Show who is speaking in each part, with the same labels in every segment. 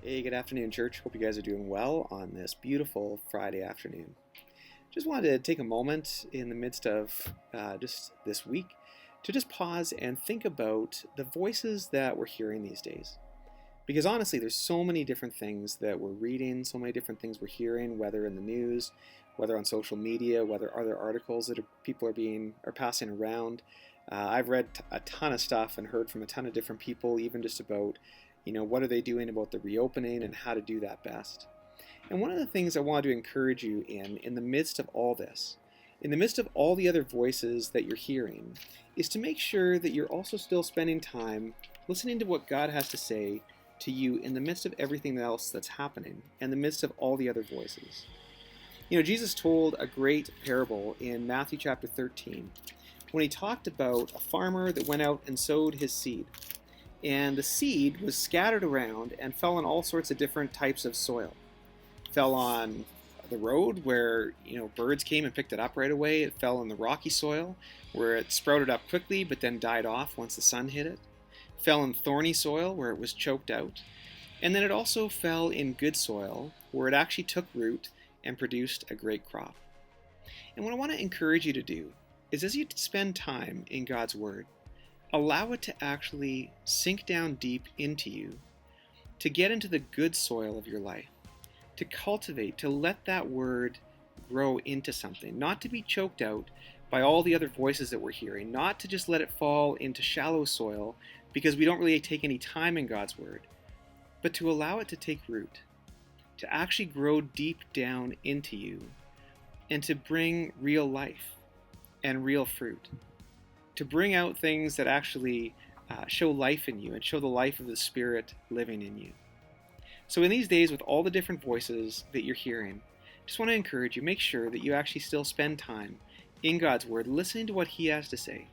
Speaker 1: Hey, good afternoon, church. Hope you guys are doing well on this beautiful Friday afternoon. Just wanted to take a moment in the midst of just this week to just pause and think about the voices that we're hearing these days. Because honestly, there's so many different things that we're reading, so many different things we're hearing, whether in the news, whether on social media, whether other articles that people are passing around. I've read a ton of stuff and heard from a ton of different people, even just about, what are they doing about the reopening and how to do that best. And one of the things I wanted to encourage you in the midst of all this, in the midst of all the other voices that you're hearing, is to make sure that you're also still spending time listening to what God has to say to you in the midst of everything else that's happening, and the midst of all the other voices. Jesus told a great parable in Matthew chapter 13 when he talked about a farmer that went out and sowed his seed. And the seed was scattered around and fell on all sorts of different types of soil. It fell on the road where birds came and picked it up right away. It fell on the rocky soil where it sprouted up quickly but then died off once the sun hit it. It fell in thorny soil where it was choked out. And then it also fell in good soil where it actually took root and produced a great crop. And what I want to encourage you to do is, as you spend time in God's Word, allow it to actually sink down deep into you, to get into the good soil of your life, to cultivate, to let that Word grow into something, not to be choked out by all the other voices that we're hearing, not to just let it fall into shallow soil because we don't really take any time in God's Word, but to allow it to take root, to actually grow deep down into you, and to bring real life and real fruit, to bring out things that actually show life in you and show the life of the Spirit living in you. So in these days, with all the different voices that you're hearing, I just want to encourage you, make sure that you actually still spend time in God's Word, listening to what He has to say.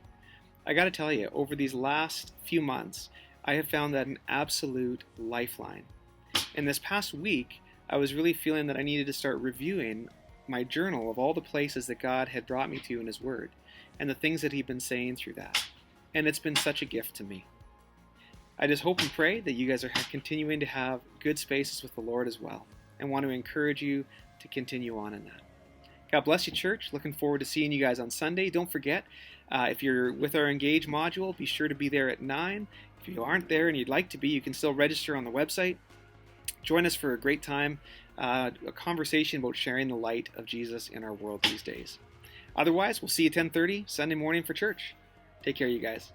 Speaker 1: I got to tell you, over these last few months, I have found that an absolute lifeline. In this past week, I was really feeling that I needed to start reviewing my journal of all the places that God had brought me to in His Word and the things that He'd been saying through that. And it's been such a gift to me. I just hope and pray that you guys are continuing to have good spaces with the Lord as well, and want to encourage you to continue on in that. God bless you, church. Looking forward to seeing you guys on Sunday. Don't forget, if you're with our Engage module, be sure to be there at 9. If you aren't there and you'd like to be, you can still register on the website. Join us for a great time, a conversation about sharing the light of Jesus in our world these days. Otherwise, we'll see you 10:30 Sunday morning for church. Take care, you guys.